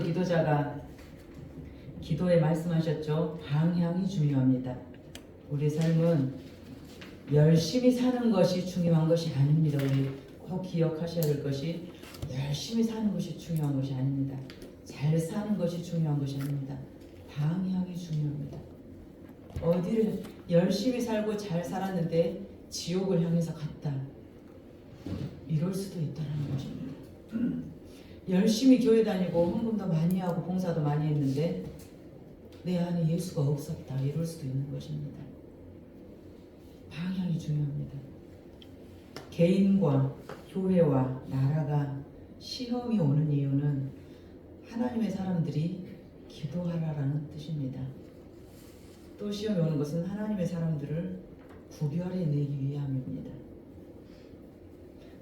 기도자가 기도에 말씀하셨죠. 방향이 중요합니다. 우리 삶은 열심히 사는 것이 중요한 것이 아닙니다. 우리 꼭 기억하셔야 될 것이 열심히 사는 것이 중요한 것이 아닙니다. 잘 사는 것이 중요한 것이 아닙니다. 방향이 중요합니다. 어디를 열심히 살고 잘 살았는데 지옥을 향해서 갔다. 이럴 수도 있다는 것입니다. 열심히 교회 다니고 헌금도 많이 하고 봉사도 많이 했는데 내 안에 예수가 없었다. 이럴 수도 있는 것입니다. 방향이 중요합니다. 개인과 교회와 나라가 시험이 오는 이유는 하나님의 사람들이 기도하라라는 뜻입니다. 또 시험이 오는 것은 하나님의 사람들을 구별해내기 위함입니다.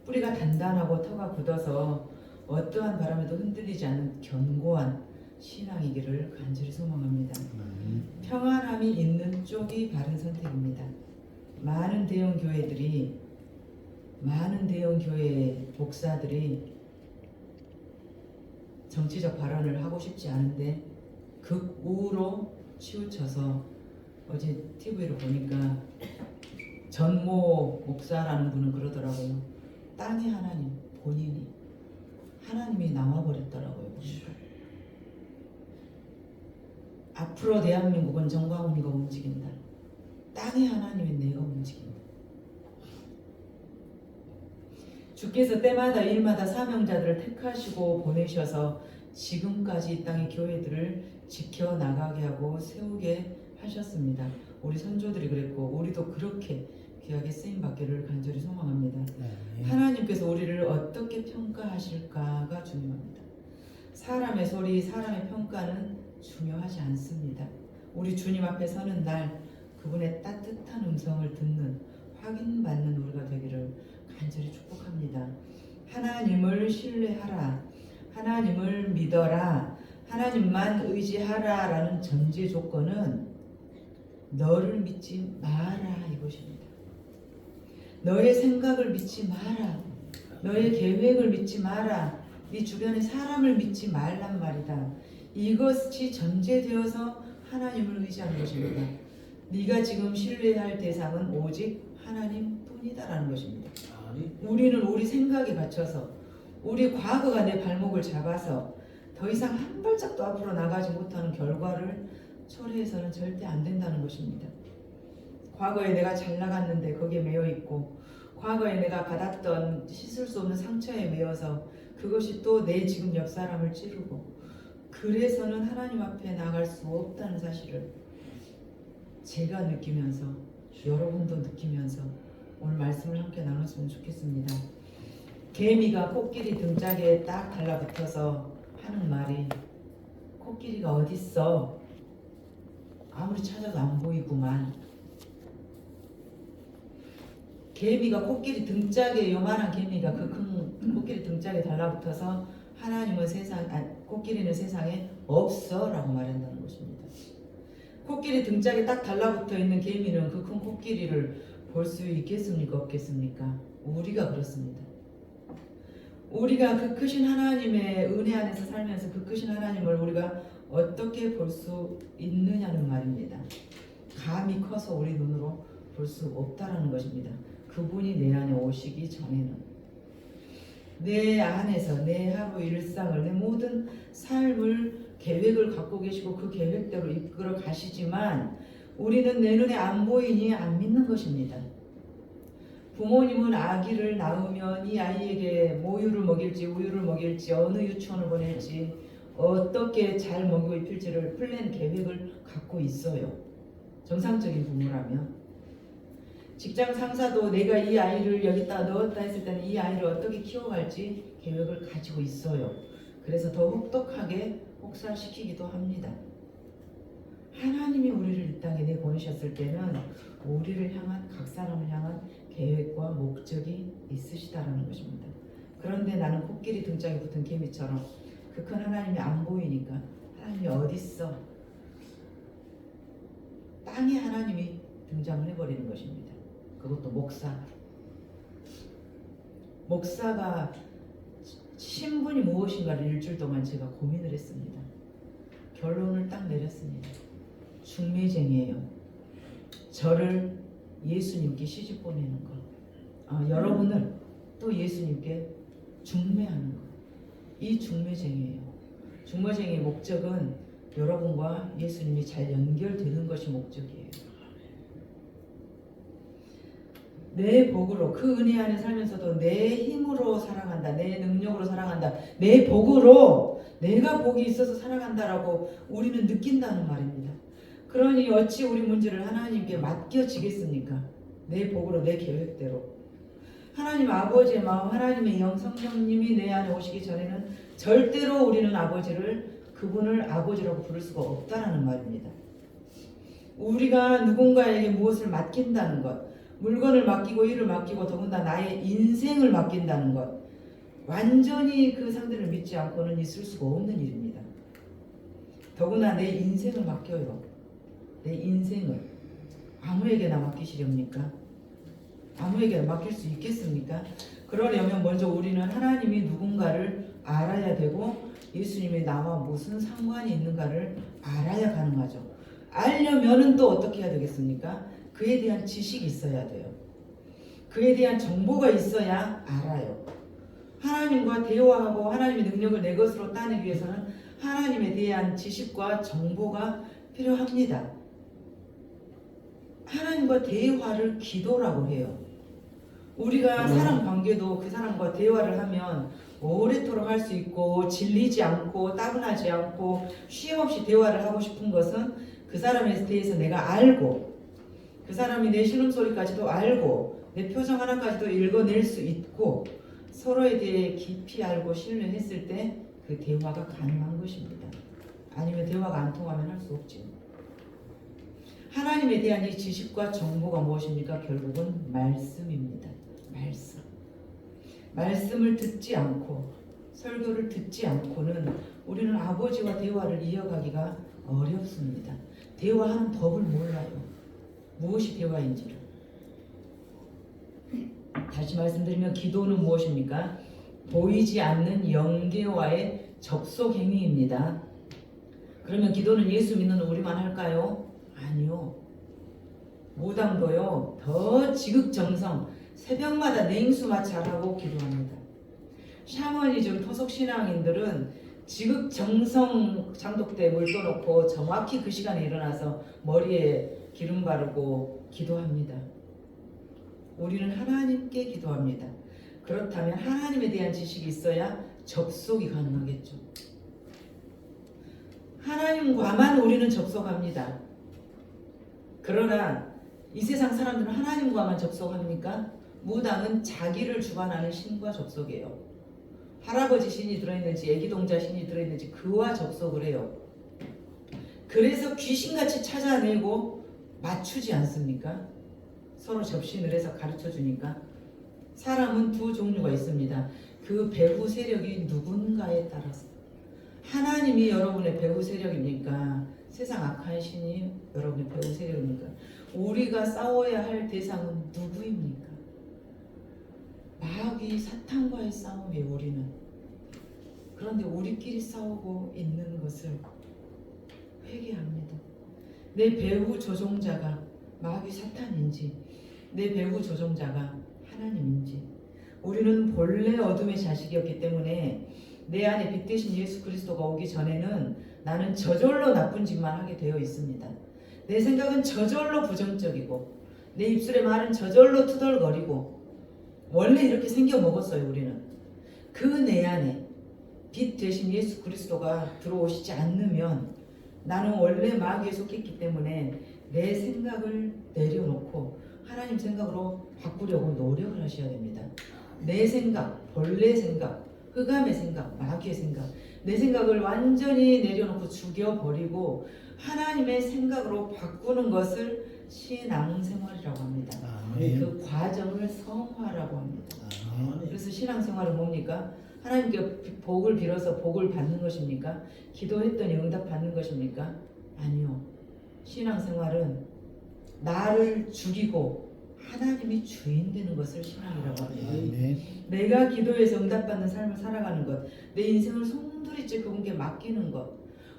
뿌리가 단단하고 터가 굳어서 어떠한 바람에도 흔들리지 않는 견고한 신앙이기를 간절히 소망합니다. 평안함이 있는 쪽이 바른 선택입니다. 많은 대형 교회 목사들이 정치적 발언을 하고 싶지 않은데 극우로 치우쳐서 어제 TV를 보니까 전모 목사라는 분은 그러더라고요. 땅의 하나님 본인이 하나님이 나와버렸더라고요. 앞으로 대한민국은 정광훈이가 움직인다. 땅의 하나님이 내가 움직인다. 주께서 때마다 일마다 사명자들을 택하시고 보내셔서 지금까지 이 땅의 교회들을 지켜나가게 하고 세우게 하셨습니다. 우리 선조들이 그랬고 우리도 그렇게 귀하게 쓰임받기를 간절히 소망합니다. 하나님께서 우리를 어떻게 평가하실까가 중요합니다. 사람의 소리, 사람의 평가는 중요하지 않습니다. 우리 주님 앞에 서는 날 그분의 따뜻한 음성을 듣는, 확인받는 우리가 되기를 간절히 축복합니다. 하나님을 신뢰하라, 하나님을 믿어라, 하나님만 의지하라 라는 전제 조건은 너를 믿지 마라 이것입니다. 너의 생각을 믿지 마라. 너의 계획을 믿지 마라. 네 주변의 사람을 믿지 말란 말이다. 이것이 전제되어서 하나님을 의지하는 것입니다. 네가 지금 신뢰할 대상은 오직 하나님뿐이다라는 것입니다. 우리는 우리 생각에 갇혀서 우리 과거가 내 발목을 잡아서 더 이상 한 발짝도 앞으로 나가지 못하는 결과를 초래해서는 절대 안 된다는 것입니다. 과거에 내가 잘 나갔는데 거기에 매여 있고 과거에 내가 받았던 씻을 수 없는 상처에 매여서 그것이 또 내 지금 옆 사람을 찌르고 그래서는 하나님 앞에 나갈 수 없다는 사실을 제가 느끼면서 여러분도 느끼면서 오늘 말씀을 함께 나눴으면 좋겠습니다. 개미가 코끼리 등짝에 딱 달라붙어서 하는 말이 코끼리가 어딨어? 아무리 찾아도 안 보이구만. 개미가 코끼리 등짝에 요만한 개미가 그 큰 코끼리 등짝에 달라붙어서 하나님은 코끼리는 세상에 없어 라고 말한다는 것입니다. 코끼리 등짝에 딱 달라붙어 있는 개미는 그 큰 코끼리를 볼 수 있겠습니까? 없겠습니까? 우리가 그렇습니다. 우리가 그 크신 하나님의 은혜 안에서 살면서 그 크신 하나님을 우리가 어떻게 볼 수 있느냐는 말입니다. 감이 커서 우리 눈으로 볼 수 없다라는 것입니다. 그분이 내 안에 오시기 전에는 내 안에서 내 하루 일상을 내 모든 삶을 계획을 갖고 계시고 그 계획대로 이끌어 가시지만 우리는 내 눈에 안 보이니 안 믿는 것입니다. 부모님은 아기를 낳으면 이 아이에게 모유를 먹일지 우유를 먹일지 어느 유치원을 보낼지 어떻게 잘 먹이고 입힐지를 플랜 계획을 갖고 있어요. 정상적인 부모라면. 직장 상사도 내가 이 아이를 여기다 넣었다 했을 때는 이 아이를 어떻게 키워갈지 계획을 가지고 있어요. 그래서 더 혹독하게 혹사시키기도 합니다. 하나님이 우리를 이 땅에 내보내셨을 때는 우리를 향한 각 사람을 향한 계획과 목적이 있으시다라는 것입니다. 그런데 나는 코끼리 등짝에 붙은 개미처럼 그 큰 하나님이 안 보이니까 하나님이 어디 있어? 땅에 하나님이 등장을 해버리는 것입니다. 그것도 목사가 신분이 무엇인가를 일주일 동안 제가 고민을 했습니다. 결론을 딱 내렸습니다. 중매쟁이에요. 저를 예수님께 시집 보내는 것, 여러분을 또 예수님께 중매하는 것, 이 중매쟁이에요. 중매쟁이의 목적은 여러분과 예수님이 잘 연결되는 것이 목적이에요. 내 복으로, 그 은혜 안에 살면서도 내 힘으로 살아간다, 내 능력으로 살아간다, 내 복으로 내가 복이 있어서 살아간다라고 우리는 느낀다는 말입니다. 그러니 어찌 우리 문제를 하나님께 맡겨지겠습니까? 내 복으로, 내 계획대로. 하나님 아버지의 마음, 하나님의 영, 성령님이 내 안에 오시기 전에는 절대로 우리는 그분을 아버지라고 부를 수가 없다라는 말입니다. 우리가 누군가에게 무엇을 맡긴다는 것, 물건을 맡기고 일을 맡기고 더군다나 나의 인생을 맡긴다는 것, 완전히 그 상대를 믿지 않고는 있을 수가 없는 일입니다. 더구나 내 인생을 맡겨요. 내 인생을 아무에게나 맡기시렵니까? 아무에게나 맡길 수 있겠습니까? 그러려면 먼저 우리는 하나님이 누군가를 알아야 되고 예수님이 나와 무슨 상관이 있는가를 알아야 가능하죠. 알려면은 또 어떻게 해야 되겠습니까? 그에 대한 지식이 있어야 돼요. 그에 대한 정보가 있어야 알아요. 하나님과 대화하고 하나님의 능력을 내 것으로 따내기 위해서는 하나님에 대한 지식과 정보가 필요합니다. 하나님과 대화를 기도라고 해요. 우리가 사람 관계도 그 사람과 대화를 하면 오래도록 할 수 있고 질리지 않고 따분하지 않고 쉼없이 대화를 하고 싶은 것은 그 사람에 대해서 내가 알고 그 사람이 내 신음소리까지도 알고 내 표정 하나까지도 읽어낼 수 있고 서로에 대해 깊이 알고 신뢰했을 때 그 대화가 가능한 것입니다. 아니면 대화가 안 통하면 할 수 없죠. 하나님에 대한 이 지식과 정보가 무엇입니까? 결국은 말씀입니다. 말씀을 듣지 않고 설교를 듣지 않고는 우리는 아버지와 대화를 이어가기가 어렵습니다. 대화하는 법을 몰라요. 무엇이 대화인지를. 다시 말씀드리면 기도는 무엇입니까? 보이지 않는 영계와의 접속 행위입니다. 그러면 기도는 예수 믿는 우리만 할까요? 아니요. 무당도요. 더 지극정성 새벽마다 냉수마 잘하고 기도합니다. 샤머니즘 토속신앙인들은 지극정성 장독대에 물 떠놓고 정확히 그 시간에 일어나서 머리에 기름 바르고 기도합니다. 우리는 하나님께 기도합니다. 그렇다면 하나님에 대한 지식이 있어야 접속이 가능하겠죠. 하나님과만 우리는 접속합니다. 그러나 이 세상 사람들은 하나님과만 접속합니까? 무당은 자기를 주관하는 신과 접속해요. 할아버지 신이 들어있는지 애기동자 신이 들어있는지 그와 접속을 해요. 그래서 귀신같이 찾아내고 맞추지 않습니까? 서로 접신을 해서 가르쳐주니까. 사람은 두 종류가 있습니다. 그 배후 세력이 누군가에 따라서. 하나님이 여러분의 배후 세력입니까? 세상 악한 신이 여러분의 배후 세력입니까? 우리가 싸워야 할 대상은 누구입니까? 마귀 사탄과의 싸움이에요. 우리는. 그런데 우리끼리 싸우고 있는 것을 회개합니다. 내 배후 조종자가 마귀 사탄인지 내 배후 조종자가 하나님인지. 우리는 본래 어둠의 자식이었기 때문에 내 안에 빛 대신 예수 그리스도가 오기 전에는 나는 저절로 나쁜 짓만 하게 되어 있습니다. 내 생각은 저절로 부정적이고 내 입술의 말은 저절로 투덜거리고 원래 이렇게 생겨 먹었어요. 우리는. 그 내 안에 빛 대신 예수 그리스도가 들어오시지 않으면 나는 원래 마귀에 속했기 때문에 내 생각을 내려놓고 하나님 생각으로 바꾸려고 노력을 하셔야 됩니다. 내 생각, 본래 생각, 흑암의 생각, 마귀의 생각, 내 생각을 완전히 내려놓고 죽여버리고 하나님의 생각으로 바꾸는 것을 신앙생활이라고 합니다. 그 과정을 성화라고 합니다. 그래서 신앙생활은 뭡니까? 하나님께 복을 빌어서 복을 받는 것입니까? 기도했더니 응답 받는 것입니까? 아니요. 신앙생활은 나를 죽이고 하나님이 주인 되는 것을 신앙이라고 합니다. 아멘. 내가 기도해서 응답받는 삶을 살아가는 것, 내 인생을 송두리째 그분께 맡기는 것,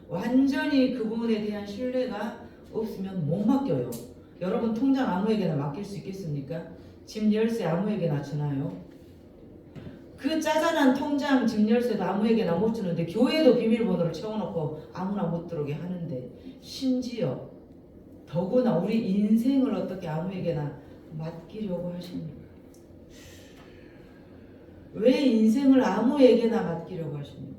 완전히 그분에 대한 신뢰가 없으면 못 맡겨요. 여러분 통장 아무에게나 맡길 수 있겠습니까? 집 열쇠 아무에게나 주나요? 그 짜잘한 통장 집 열쇠도 아무에게나 못 주는데 교회도 비밀번호를 채워놓고 아무나 못 들어오게 하는데, 심지어 더구나 우리 인생을 어떻게 아무에게나 맡기려고 하십니까? 왜 인생을 아무에게나 맡기려고 하십니까?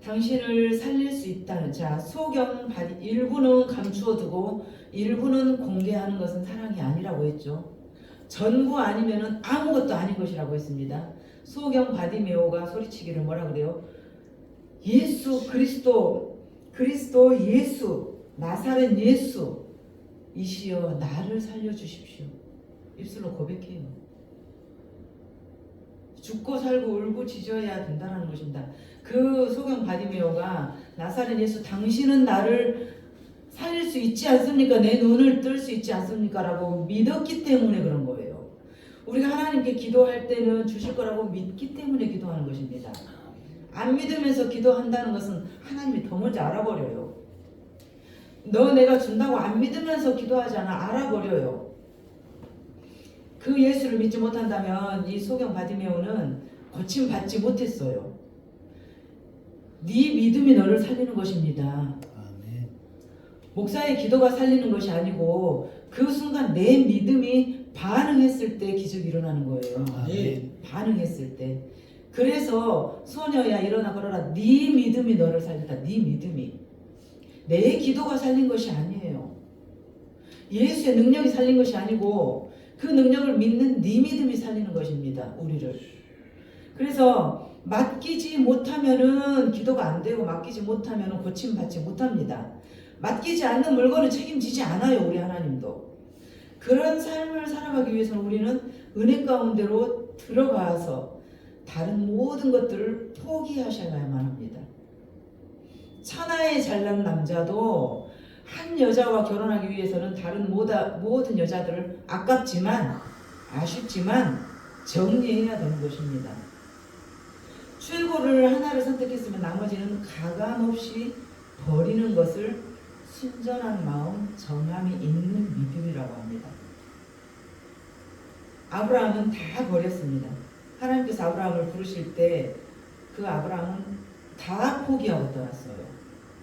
당신을 살릴 수 있다는, 자, 소경 일부는 감추어두고 일부는 공개하는 것은 사랑이 아니라고 했죠. 전부 아니면은 아무것도 아닌 것이라고 했습니다. 소경 바디메오가 소리치기를 뭐라 그래요? 예수 그리스도 예수 나사렛 예수 이시여 나를 살려주십시오. 입술로 고백해요. 죽고 살고 울고 짖어야 된다는 것입니다. 그 소경 바디메오가 나사렛 예수 당신은 나를 살릴 수 있지 않습니까? 내 눈을 뜰 수 있지 않습니까? 라고 믿었기 때문에 그런 거예요. 우리가 하나님께 기도할 때는 주실 거라고 믿기 때문에 기도하는 것입니다. 안 믿으면서 기도한다는 것은 하나님이 더 먼저 알아버려요. 너 내가 준다고 안 믿으면서 기도하잖아. 알아버려요. 그 예수를 믿지 못한다면 이 소경 바디메오는 고침받지 못했어요. 네 믿음이 너를 살리는 것입니다. 아멘. 목사의 기도가 살리는 것이 아니고 그 순간 내 믿음이 반응했을 때 기적이 일어나는 거예요. 아멘. 반응했을 때. 그래서 소녀야 일어나 걸어라. 네 믿음이 너를 살린다. 네 믿음이. 내 기도가 살린 것이 아니에요. 예수의 능력이 살린 것이 아니고 그 능력을 믿는 네 믿음이 살리는 것입니다. 우리를. 그래서 맡기지 못하면은 기도가 안 되고 맡기지 못하면은 고침받지 못합니다. 맡기지 않는 물건은 책임지지 않아요. 우리 하나님도. 그런 삶을 살아가기 위해서는 우리는 은혜 가운데로 들어가서 다른 모든 것들을 포기하셔야만 합니다. 천하에 잘난 남자도 한 여자와 결혼하기 위해서는 다른 모든 여자들을 아깝지만 아쉽지만 정리해야 되는 것입니다. 최고를 하나를 선택했으면 나머지는 가감없이 버리는 것을 순전한 마음, 정함이 있는 믿음이라고 합니다. 아브라함은 다 버렸습니다. 하나님께서 아브라함을 부르실 때 그 아브라함은 다 포기하고 떠났어요.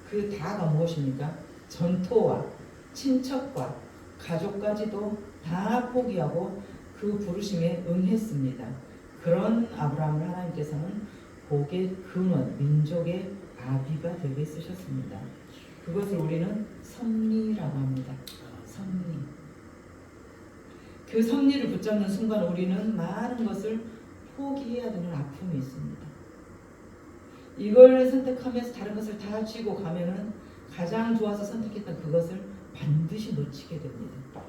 그 다가 무엇입니까? 전토와 친척과 가족까지도 다 포기하고 그 부르심에 응했습니다. 그런 아브라함을 하나님께서는 복의 근원, 민족의 아비가 되게 쓰셨습니다. 그것을 우리는 섭리라고 합니다. 섭리. 그 섭리를 붙잡는 순간 우리는 많은 것을 포기해야 되는 아픔이 있습니다. 이걸 선택하면서 다른 것을 다 쥐고 가면은 가장 좋아서 선택했던 그것을 반드시 놓치게 됩니다.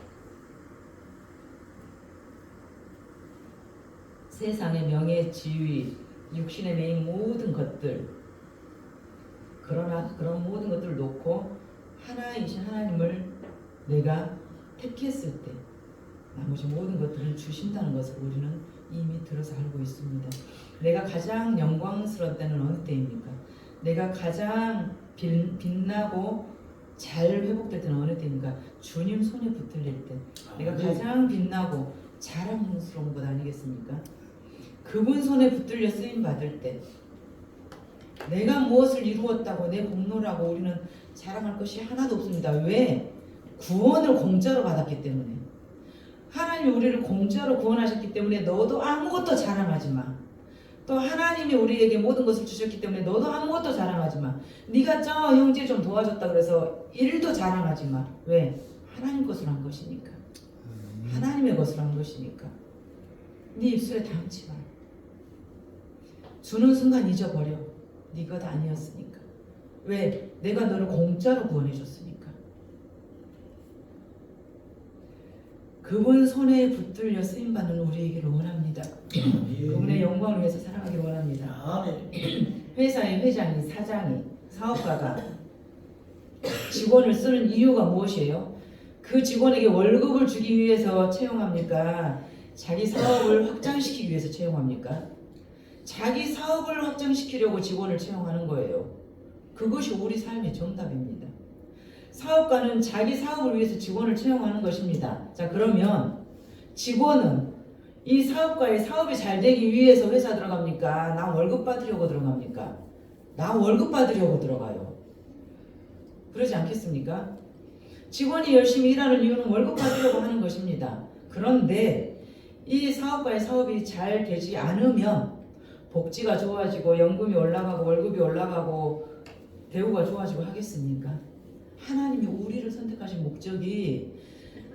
세상의 명예, 지위, 육신의 매인 모든 것들, 그러나 그런 모든 것들을 놓고 하나이신 하나님을 내가 택했을 때 나머지 모든 것들을 주신다는 것을 우리는 이미 들어서 알고 있습니다. 내가 가장 영광스러운 때는 어느 때입니까? 내가 가장 빛나고 잘 회복될 때는 어느 때입니까? 주님 손에 붙들릴 때. 내가 가장 빛나고 자랑스러운 것 아니겠습니까? 그분 손에 붙들려 쓰임 받을 때, 내가 무엇을 이루었다고 내 공로라고 우리는 자랑할 것이 하나도 없습니다. 왜? 구원을 공짜로 받았기 때문에. 하나님이 우리를 공짜로 구원하셨기 때문에 너도 아무것도 자랑하지 마. 또 하나님이 우리에게 모든 것을 주셨기 때문에 너도 아무것도 자랑하지 마. 네가 저 형제 좀 도와줬다 그래서 일도 자랑하지 마. 왜? 하나님 것으로 한 것이니까. 하나님의 것으로 한 것이니까. 네 입술에 담지 마. 주는 순간 잊어버려. 네 것 아니었으니까. 왜? 내가 너를 공짜로 구원해줬으니까. 그분 손에 붙들려 쓰임받는 우리에게를 원합니다. 그분의 영광을 위해서 살아가기를 원합니다. 회사의 회장이, 사장이, 사업가가 직원을 쓰는 이유가 무엇이에요? 그 직원에게 월급을 주기 위해서 채용합니까? 자기 사업을 확장시키기 위해서 채용합니까? 자기 사업을 확장시키려고 직원을 채용하는 거예요. 그것이 우리 삶의 정답입니다. 사업가는 자기 사업을 위해서 직원을 채용하는 것입니다. 자, 그러면 직원은 이 사업가의 사업이 잘 되기 위해서 회사 들어갑니까? 나 월급 받으려고 들어갑니까? 나 월급 받으려고 들어가요. 그러지 않겠습니까? 직원이 열심히 일하는 이유는 월급 받으려고 하는 것입니다. 그런데 이 사업가의 사업이 잘 되지 않으면 복지가 좋아지고 연금이 올라가고 월급이 올라가고 대우가 좋아지고 하겠습니까? 하나님이 우리를 선택하신 목적이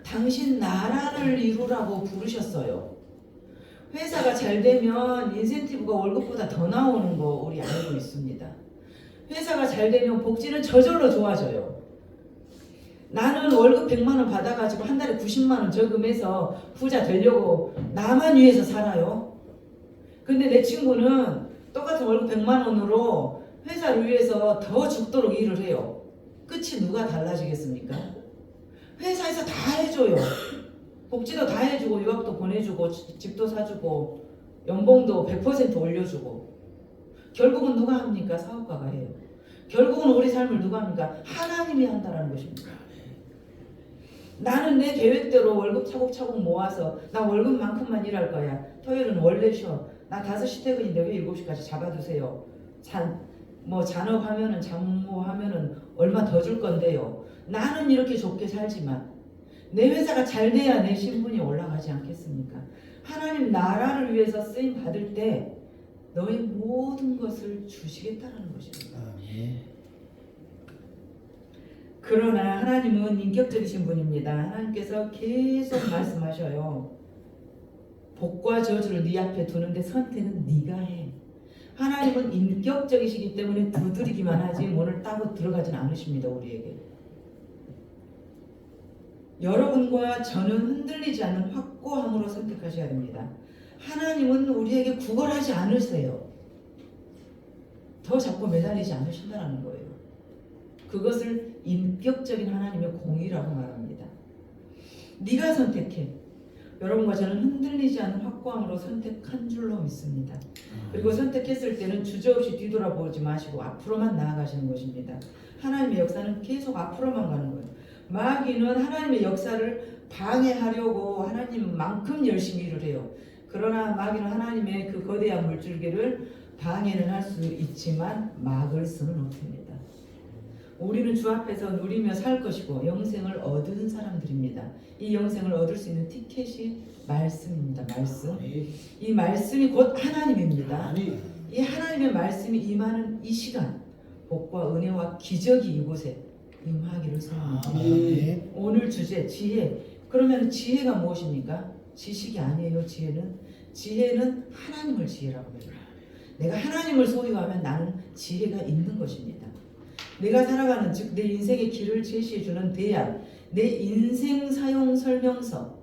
당신 나라를 이루라고 부르셨어요. 회사가 잘 되면 인센티브가 월급보다 더 나오는 거 우리 알고 있습니다. 회사가 잘 되면 복지는 저절로 좋아져요. 나는 월급 100만 원 받아가지고 한 달에 90만 원 저금해서 부자 되려고 나만 위해서 살아요. 근데 내 친구는 똑같은 월급 100만 원으로 회사를 위해서 더 죽도록 일을 해요. 끝이 누가 달라지겠습니까? 회사에서 다 해줘요. 복지도 다 해주고 유학도 보내주고 집도 사주고 연봉도 100% 올려주고 결국은 누가 합니까? 사업가가 해요. 결국은 우리 삶을 누가 합니까? 하나님이 한다라는 것입니다. 나는 내 계획대로 월급 차곡차곡 모아서 나 월급만큼만 일할 거야. 토요일은 원래 쉬어. 나 5시 퇴근인데 왜 7시까지 잡아두세요. 잔업하면은 장모하면은 얼마 더 줄 건데요. 나는 이렇게 좋게 살지만 내 회사가 잘 돼야 내 신분이 올라가지 않겠습니까? 하나님 나라를 위해서 쓰임 받을 때 너의 모든 것을 주시겠다라는 것입니다. 그러나 하나님은 인격적이신 분입니다. 하나님께서 계속 말씀하셔요. 복과 저주를 네 앞에 두는데 선택은 네가 해. 하나님은 인격적이시기 때문에 두드리기만 하지 문을 따고 들어가진 않으십니다. 우리에게. 여러분과 저는 흔들리지 않는 확고함으로 선택하셔야 됩니다. 하나님은 우리에게 구걸하지 않으세요. 더 자꾸 매달리지 않으신다는 거예요. 그것을 인격적인 하나님의 공의라고 말합니다. 네가 선택해. 여러분과 저는 흔들리지 않는 확고함으로 선택한 줄로 믿습니다. 그리고 선택했을 때는 주저없이 뒤돌아보지 마시고 앞으로만 나아가시는 것입니다. 하나님의 역사는 계속 앞으로만 가는 거예요. 마귀는 하나님의 역사를 방해하려고 하나님만큼 열심히 일을 해요. 그러나 마귀는 하나님의 그 거대한 물줄기를 방해는 할 수 있지만 막을 수는 없습니다. 우리는 주 앞에서 누리며 살 것이고 영생을 얻은 사람들입니다. 이 영생을 얻을 수 있는 티켓이 말씀입니다. 말씀. 이 말씀이 곧 하나님입니다. 이 하나님의 말씀이 임하는 이 시간, 복과 은혜와 기적이 이곳에 임하기를 소원합니다. 오늘 주제 지혜. 그러면 지혜가 무엇입니까? 지식이 아니에요. 지혜는 하나님을 지혜라고 해요. 내가 하나님을 소유하면 나는 지혜가 있는 것입니다. 내가 살아가는 즉 내 인생의 길을 제시해주는 대안, 내 인생 사용 설명서.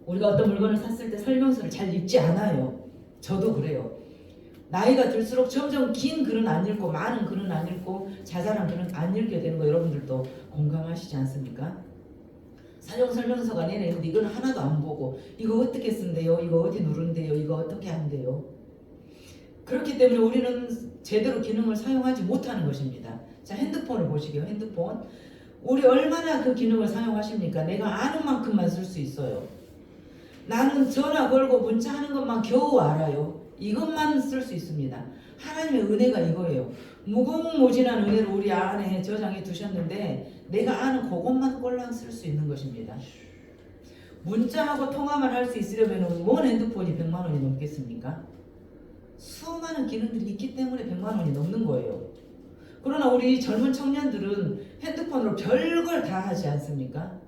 우리가 어떤 물건을 샀을 때 설명서를 잘 읽지 않아요. 저도 그래요. 나이가 들수록 점점 긴 글은 안 읽고 많은 글은 안 읽고 자잘한 글은 안 읽게 되는 거 여러분들도 공감하시지 않습니까? 사용 설명서가 내내 있는데 이거는 하나도 안 보고 이거 어떻게 쓴대요? 이거 어디 누른대요? 이거 어떻게 한대요? 그렇기 때문에 우리는 제대로 기능을 사용하지 못하는 것입니다. 자, 핸드폰을 보시게요. 핸드폰. 우리 얼마나 그 기능을 사용하십니까? 내가 아는 만큼만 쓸 수 있어요. 나는 전화 걸고 문자하는 것만 겨우 알아요. 이것만 쓸 수 있습니다. 하나님의 은혜가 이거예요. 무궁무진한 은혜를 우리 안에 저장해 두셨는데 내가 아는 그것만 꼴랑 쓸 수 있는 것입니다. 문자하고 통화만 할 수 있으려면 뭔 핸드폰이 100만 원이 넘겠습니까? 수많은 기능들이 있기 때문에 100만 원이 넘는 거예요. 그러나 우리 젊은 청년들은 핸드폰으로 별걸 다 하지 않습니까?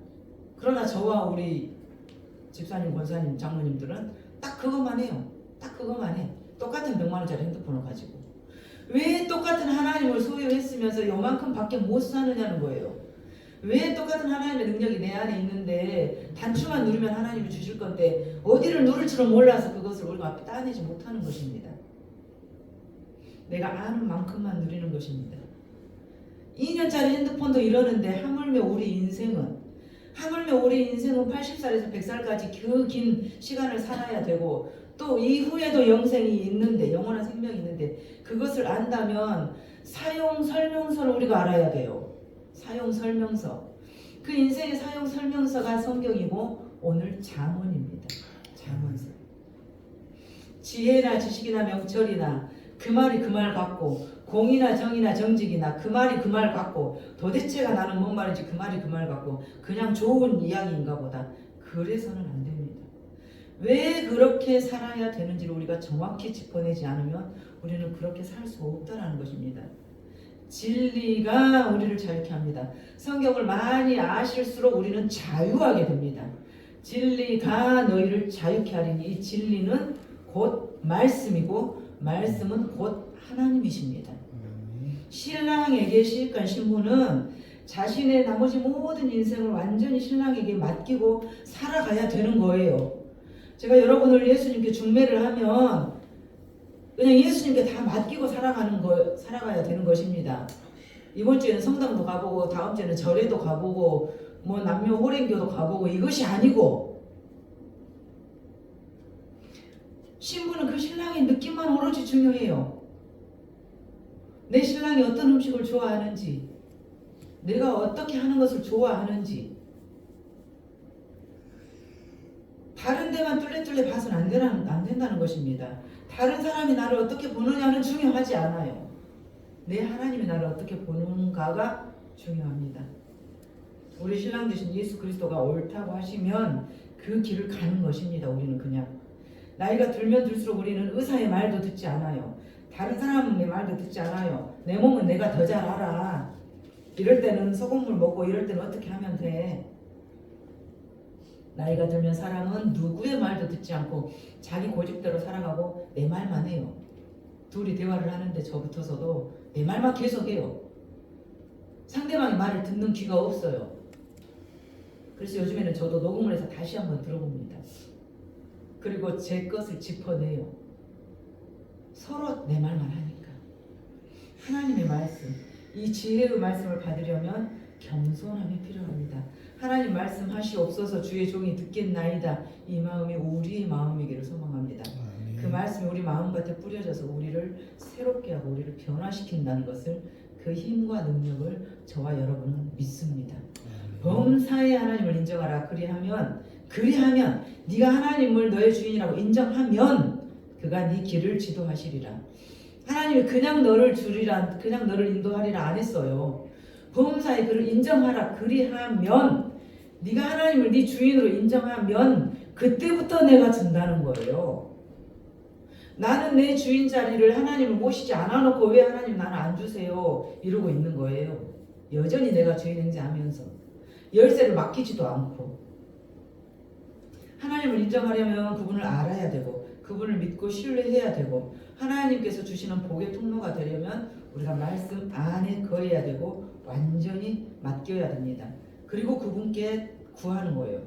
그러나 저와 우리 집사님, 권사님, 장모님들은 딱 그것만 해요. 딱 그것만 해. 똑같은 100만 원짜리 핸드폰을 가지고. 왜 똑같은 하나님을 소유했으면서 요만큼 밖에 못 사느냐는 거예요. 왜 똑같은 하나님의 능력이 내 안에 있는데 단추만 누르면 하나님이 주실 건데 어디를 누를 줄은 몰라서 그것을 우리가 따내지 못하는 것입니다. 내가 아는 만큼만 누리는 것입니다. 2년짜리 핸드폰도 이러는데 하물며 우리 인생은 80살에서 100살까지 그 긴 시간을 살아야 되고 또 이후에도 영생이 있는데 영원한 생명이 있는데 그것을 안다면 사용 설명서를 우리가 알아야 돼요. 사용 설명서. 그 인생의 사용 설명서가 성경이고 오늘 잠언입니다. 잠언서. 지혜나 지식이나 명철이나 그 말이 그 말 같고 공이나 정이나 정직이나 그 말이 그 말 같고 도대체가 나는 뭔 말인지 그 말이 그 말 같고 그냥 좋은 이야기인가 보다. 그래서는 안 됩니다. 왜 그렇게 살아야 되는지를 우리가 정확히 짚어내지 않으면 우리는 그렇게 살 수 없다는 것입니다. 진리가 우리를 자유케 합니다. 성경을 많이 아실수록 우리는 자유하게 됩니다. 진리가 너희를 자유케 하리니 이 진리는 곧 말씀이고 말씀은 곧 하나님이십니다. 신랑에게 시집간 신부는 자신의 나머지 모든 인생을 완전히 신랑에게 맡기고 살아가야 되는 거예요. 제가 여러분을 예수님께 중매를 하면 그냥 예수님께 다 맡기고 살아가야 되는 것입니다. 이번 주에는 성당도 가보고 다음 주에는 절에도 가보고 뭐 남녀 호랭교도 가보고 이것이 아니고 신부는 그 신랑의 느낌만 오로지 중요해요. 내 신랑이 어떤 음식을 좋아하는지 내가 어떻게 하는 것을 좋아하는지 다른 데만 뚫레뚫레 봐서는 안 된다는 것입니다. 다른 사람이 나를 어떻게 보느냐는 중요하지 않아요. 내 하나님이 나를 어떻게 보는가가 중요합니다. 우리 신랑 되신 예수 그리스도가 옳다고 하시면 그 길을 가는 것입니다. 우리는 그냥 나이가 들면 들수록 우리는 의사의 말도 듣지 않아요. 다른 사람의 말도 듣지 않아요. 내 몸은 내가 더 잘 알아. 이럴 때는 소금물 먹고 이럴 때는 어떻게 하면 돼. 나이가 들면 사람은 누구의 말도 듣지 않고 자기 고집대로 살아가고 내 말만 해요. 둘이 대화를 하는데 저 붙어서도 내 말만 계속해요. 상대방의 말을 듣는 귀가 없어요. 그래서 요즘에는 저도 녹음을 해서 다시 한번 들어봅니다. 그리고 제 것을 짚어내요. 서로 내 말만 하니까. 하나님의 말씀, 이 지혜의 말씀을 받으려면 겸손함이 필요합니다. 하나님 말씀하시옵소서 주의 종이 듣겠나이다. 이 마음이 우리의 마음이기를 소망합니다. 그 말씀이 우리 마음밭에 뿌려져서 우리를 새롭게 하고 우리를 변화시킨다는 것을 그 힘과 능력을 저와 여러분은 믿습니다. 범사의 하나님을 인정하라. 그리하면 네가 하나님을 너의 주인이라고 인정하면 그가 네 길을 지도하시리라. 하나님이 그냥 너를 주리라, 그냥 너를 인도하리라 안 했어요. 범사의 그를 인정하라. 그리하면 네가 하나님을 네 주인으로 인정하면 그때부터 내가 준다는 거예요. 나는 내 주인 자리를 하나님을 모시지 않아놓고 왜 하나님 나는 안 주세요 이러고 있는 거예요. 여전히 내가 주인 행세하면서 열쇠를 맡기지도 않고. 하나님을 인정하려면 그분을 알아야 되고 그분을 믿고 신뢰해야 되고 하나님께서 주시는 복의 통로가 되려면 우리가 말씀 안에 거해야 되고 완전히 맡겨야 됩니다. 그리고 그분께 구하는 거예요.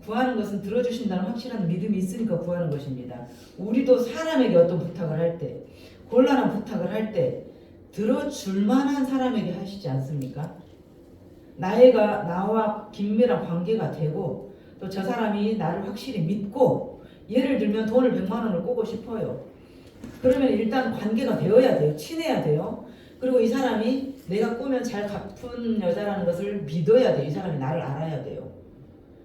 구하는 것은 들어주신다는 확실한 믿음이 있으니까 구하는 것입니다. 우리도 사람에게 어떤 부탁을 할 때, 곤란한 부탁을 할 때 들어줄 만한 사람에게 하시지 않습니까? 나와 긴밀한 관계가 되고 또 저 사람이 나를 확실히 믿고 예를 들면 돈을 100만 원을 꾸고 싶어요. 그러면 일단 관계가 되어야 돼요. 친해야 돼요. 그리고 이 사람이 내가 꾸면 잘 갚은 여자라는 것을 믿어야 돼요. 이 사람이 나를 알아야 돼요.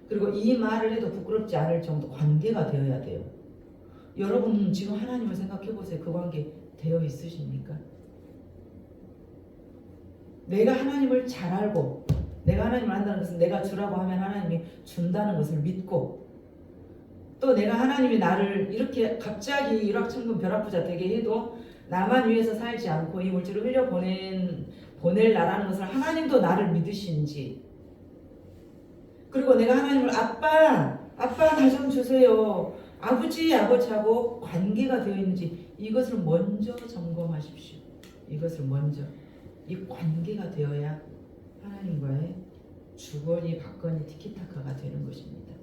그리고 이 말을 해도 부끄럽지 않을 정도 관계가 되어야 돼요. 여러분 지금 하나님을 생각해 보세요. 그 관계 되어 있으십니까? 내가 하나님을 잘 알고 내가 하나님을 안다는 것은 내가 주라고 하면 하나님이 준다는 것을 믿고 또 내가 하나님이 나를 이렇게 갑자기 일확천금 벼락부자 되게 해도 나만 위해서 살지 않고 이 물질을 보낼 나라는 것을 하나님도 나를 믿으신지 그리고 내가 하나님을 아빠 나 좀 주세요. 아버지하고 관계가 되어 있는지 이것을 먼저 점검하십시오. 이것을 먼저 이 관계가 되어야 하나님과의 주거니 받거니 티키타카가 되는 것입니다.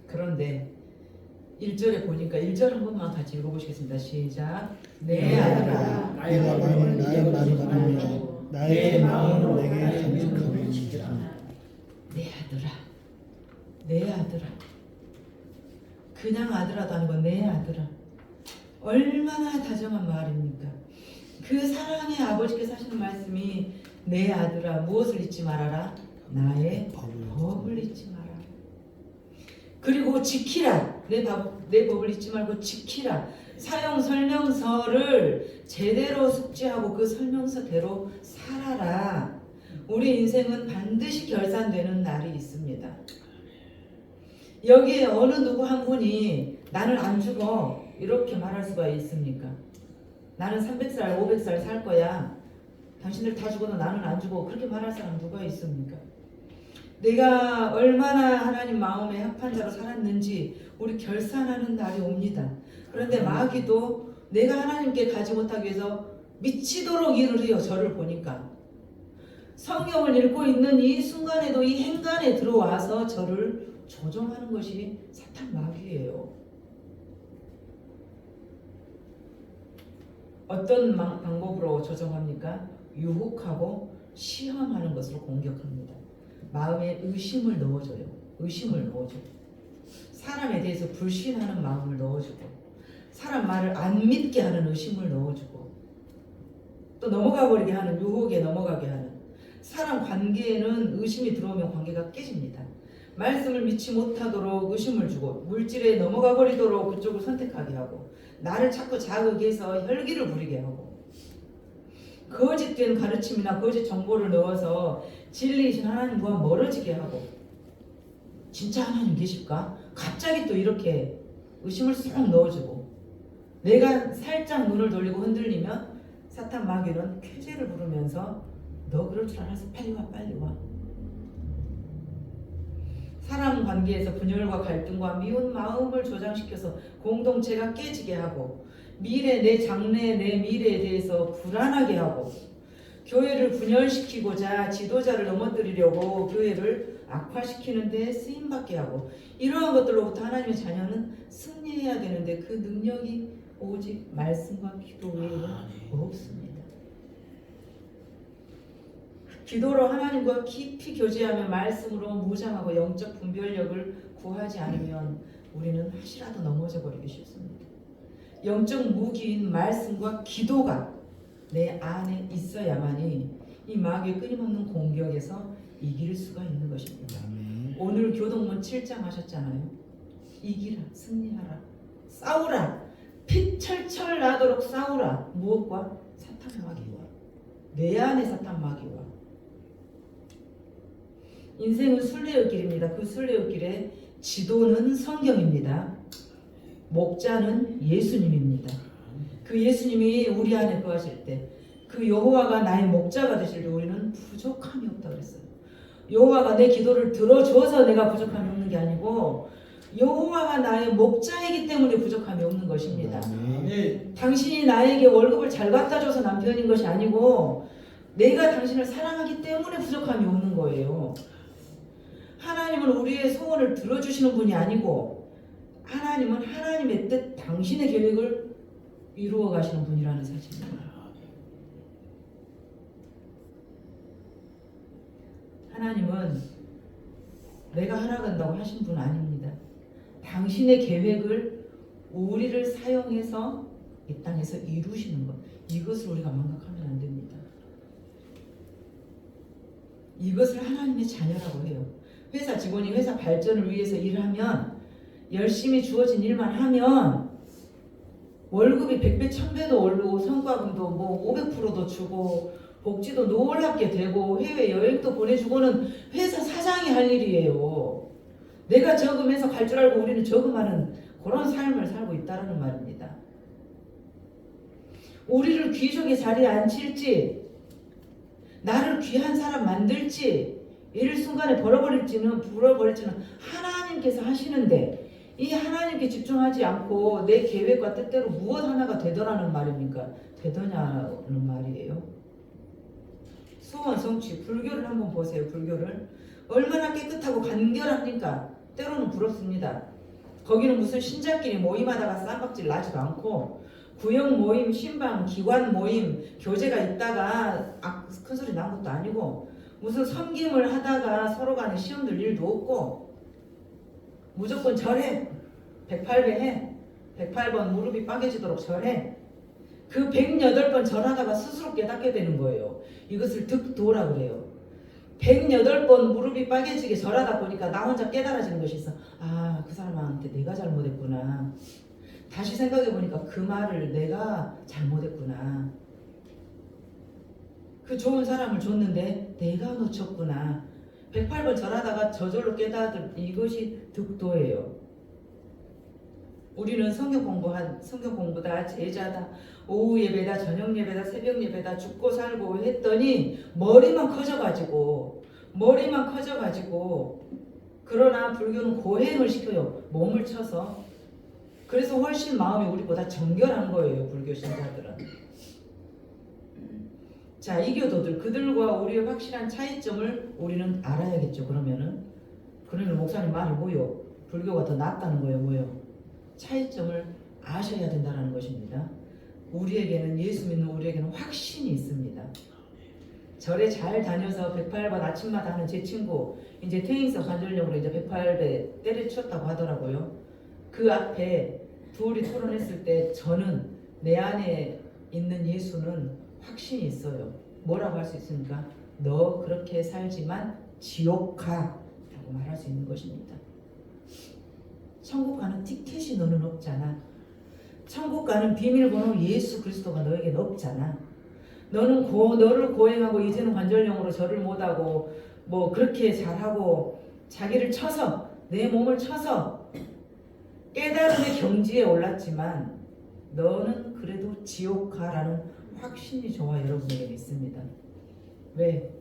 그런데 1절에 보니까 1절 한 번만 같이 읽어보시겠습니다. 시작. 내 아들아 나의 마음을 나의 말을 하며 나의 마음을 내게 간직하며 내 아들아, 내 아들아. 그냥 아들아도 아니고 내 아들아. 얼마나 다정한 말입니까? 그 사랑의 아버지께서 하시는 말씀이 내 아들아 무엇을 잊지 말아라? 나의 법을 잊지 마라. 그리고 지키라. 내 법을 잊지 말고 지키라. 사용 설명서를 제대로 숙지하고 그 설명서대로 살아라. 우리 인생은 반드시 결산되는 날이 있습니다. 여기에 어느 누구 한 분이 나는 안 죽어 이렇게 말할 수가 있습니까? 나는 300살 500살 살 거야. 당신들 다 죽어도 나는 안 죽어. 그렇게 말할 사람 누가 있습니까? 내가 얼마나 하나님 마음에 합한 자로 살았는지 우리 결산하는 날이 옵니다. 그런데 마귀도 내가 하나님께 가지 못하기 위해서 미치도록 일을 해요. 저를 보니까. 성경을 읽고 있는 이 순간에도 이 행간에 들어와서 저를 조종하는 것이 사탄 마귀예요. 어떤 방법으로 조종합니까? 유혹하고 시험하는 것으로 공격합니다. 마음에 의심을 넣어줘요. 의심을 넣어줘요. 사람에 대해서 불신하는 마음을 넣어주고 사람 말을 안 믿게 하는 의심을 넣어주고 또 넘어가 버리게 하는 유혹에 넘어가게 하는 사람 관계에는 의심이 들어오면 관계가 깨집니다. 말씀을 믿지 못하도록 의심을 주고 물질에 넘어가 버리도록 그쪽을 선택하게 하고 나를 자꾸 자극해서 혈기를 부리게 하고 거짓된 가르침이나 거짓 정보를 넣어서 진리이신 하나님과 멀어지게 하고 진짜 하나님 계실까? 갑자기 또 이렇게 의심을 쏙 넣어주고 내가 살짝 눈을 돌리고 흔들리면 사탄 마귀는 쾌재를 부르면서 너 그럴 줄 알아서 빨리 와 빨리 와. 사람 관계에서 분열과 갈등과 미운 마음을 조장시켜서 공동체가 깨지게 하고 미래 내 장래 내 미래에 대해서 불안하게 하고 교회를 분열시키고자 지도자를 넘어뜨리려고 교회를 악화시키는 데 쓰임받게 하고 이러한 것들로부터 하나님의 자녀는 승리해야 되는데 그 능력이 오직 말씀과 기도 외에는 없습니다. 기도로 하나님과 깊이 교제하며 말씀으로 무장하고 영적 분별력을 구하지 않으면 우리는 혹시라도 넘어져 버리기 쉽습니다. 영적 무기인 말씀과 기도가 내 안에 있어야만이 이 마귀의 끊임없는 공격에서 이길 수가 있는 것입니다. 오늘 교동문 7장 하셨잖아요. 이기라, 승리하라, 싸우라, 피 철철 나도록 싸우라. 무엇과? 사탄 마귀와. 내 안에 사탄 마귀와. 인생은 순례의길입니다. 그 순례의길의 지도는 성경입니다. 목자는 예수님입니다. 그 예수님이 우리 안에 거하실 때 그 여호와가 나의 목자가 되실 때 우리는 부족함이 없다 그랬어요. 여호와가 내 기도를 들어줘서 내가 부족함이 없는 게 아니고 여호와가 나의 목자이기 때문에 부족함이 없는 것입니다. 당신이 나에게 월급을 잘 갖다 줘서 남편인 것이 아니고 내가 당신을 사랑하기 때문에 부족함이 없는 거예요. 하나님은 우리의 소원을 들어주시는 분이 아니고 하나님은 하나님의 뜻, 당신의 계획을 이루어 가시는 분이라는 사실입니다. 하나님은 내가 하라간다고 하신 분 아닙니다. 당신의 계획을 우리를 사용해서 이 땅에서 이루시는 것, 이것을 우리가 망각하면 안 됩니다. 이것을 하나님의 자녀라고 해요. 회사 직원이 회사 발전을 위해서 일하면 열심히 주어진 일만 하면 월급이 100배 1000배도 오르고 성과금도 뭐 500%도 주고 복지도 놀랍게 되고 해외여행도 보내주고는 회사 사장이 할 일이에요. 내가 저금해서 갈 줄 알고 우리는 저금하는 그런 삶을 살고 있다는 말입니다. 우리를 귀족의 자리에 앉힐지 나를 귀한 사람 만들지 일순간에 불어버릴지는 하나님께서 하시는데 이 하나님께 집중하지 않고 내 계획과 뜻대로 무엇 하나가 되더라는 말입니까? 되더냐는 말이에요. 소원 성취, 불교를 한번 보세요. 불교를 얼마나 깨끗하고 간결합니까? 때로는 부럽습니다. 거기는 무슨 신자끼리 모임하다가 쌈박질 나지도 않고 구역 모임, 신방, 기관 모임, 교제가 있다가 큰 소리 난 것도 아니고 무슨 섬김을 하다가 서로 간에 시험 들 일도 없고 무조건 절해. 108배 해. 108번 무릎이 빠개지도록 절해. 그 108번 절하다가 스스로 깨닫게 되는 거예요. 이것을 득도라 그래요. 108번 무릎이 빠개지게 절하다 보니까 나 혼자 깨달아지는 것이 있어. 아, 그 사람한테 내가 잘못했구나. 다시 생각해 보니까 그 말을 내가 잘못했구나. 그 좋은 사람을 줬는데 내가 놓쳤구나. 108번 절하다가 저절로 이것이 득도예요. 우리는 성경 공부다, 제자다, 오후 예배다, 저녁 예배다, 새벽 예배다, 죽고 살고 했더니 머리만 커져가지고 그러나 불교는 고행을 시켜요. 몸을 쳐서. 그래서 훨씬 마음이 우리보다 정결한 거예요. 불교 신자들은. 자, 이교도들 그들과 우리의 확실한 차이점을 우리는 알아야겠죠. 그러면 목사님 말이 뭐요? 불교가 더 낫다는 거예요. 뭐요? 차이점을 아셔야 된다는 것입니다. 우리에게는 예수 믿는 우리에게는 확신이 있습니다. 절에 잘 다녀서 108번 아침마다 하는 제 친구 이제 퇴행성 관절염으로 이제 108배 때려쳤다고 하더라고요. 그 앞에 둘이 토론했을 때 저는 내 안에 있는 예수는 확신이 있어요. 뭐라고 할 수 있습니까? 너 그렇게 살지만 지옥 가 라고 말할 수 있는 것입니다. 천국 가는 티켓이 너는 없잖아. 천국 가는 비밀번호 예수 그리스도가 너에게는 없잖아. 너를 고행하고 이제는 관절염으로 절을 못하고 뭐 그렇게 잘하고 자기를 쳐서 내 몸을 쳐서 깨달음의 경지에 올랐지만 너는 그래도 지옥 가라는 확신이 저와 여러분에게 있습니다. 왜?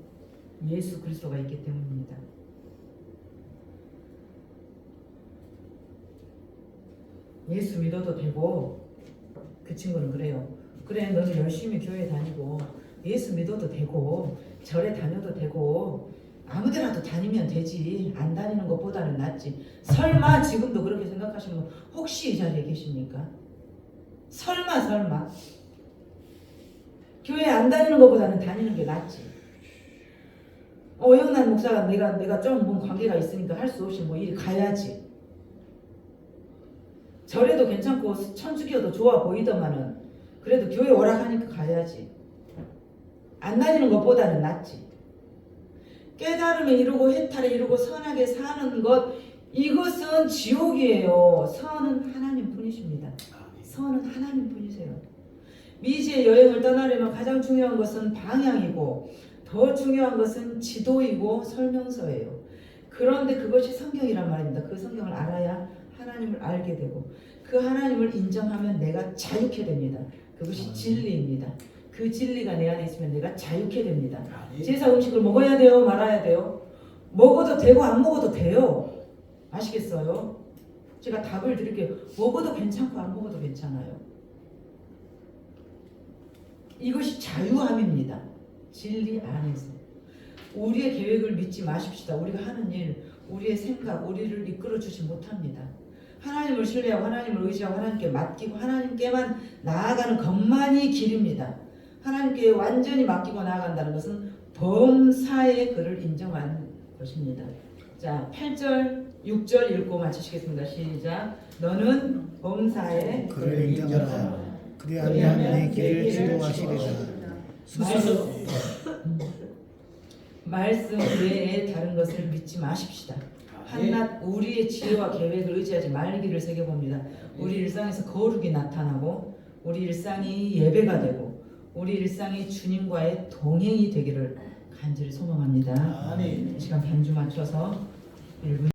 예수 그리스도가 있기 때문입니다. 예수 믿어도 되고 그 친구는 그래요. 그래 너는 열심히 교회 다니고 예수 믿어도 되고 절에 다녀도 되고 아무데라도 다니면 되지. 안 다니는 것보다는 낫지. 설마 지금도 그렇게 생각하시는 분 혹시 이 자리에 계십니까? 설마 교회 안 다니는 것보다는 다니는 게 낫지. 영남 목사가 내가 좀 뭔 관계가 있으니까 할 수 없이 뭐 일 가야지. 절에도 괜찮고 천주교도 좋아 보이더만은 그래도 교회 오락하니까 가야지. 안 다니는 것보다는 낫지. 깨달음에 이루고 해탈에 이루고 선하게 사는 것 이것은 지옥이에요. 선은 하나님 뿐이십니다. 선은 하나님 뿐이세요. 미지의 여행을 떠나려면 가장 중요한 것은 방향이고 더 중요한 것은 지도이고 설명서예요. 그런데 그것이 성경이란 말입니다. 그 성경을 알아야 하나님을 알게 되고 그 하나님을 인정하면 내가 자유케 됩니다. 그것이 진리입니다. 그 진리가 내 안에 있으면 내가 자유케 됩니다. 제사 음식을 먹어야 돼요? 말아야 돼요? 먹어도 되고 안 먹어도 돼요. 아시겠어요? 제가 답을 드릴게요. 먹어도 괜찮고 안 먹어도 괜찮아요. 이것이 자유함입니다. 진리 안에서. 우리의 계획을 믿지 마십시다. 우리가 하는 일, 우리의 생각, 우리를 이끌어주지 못합니다. 하나님을 신뢰하고 하나님을 의지하고 하나님께 맡기고 하나님께만 나아가는 것만이 길입니다. 하나님께 완전히 맡기고 나아간다는 것은 범사의 그를 인정하는 것입니다. 자, 8절, 6절 읽고 마치시겠습니다. 시작. 너는 범사의 그를 인정하라. 그리하면 내 길을 지도하시리라. 스스로 말씀 외에 다른 것을 믿지 마십시다. 한낱 우리의 지혜와 계획을 의지하지 말기를 새겨봅니다. 우리 일상에서 거룩이 나타나고 우리 일상이 예배가 되고 우리 일상이 주님과의 동행이 되기를 간절히 소망합니다. 시간 반주 맞춰서 1분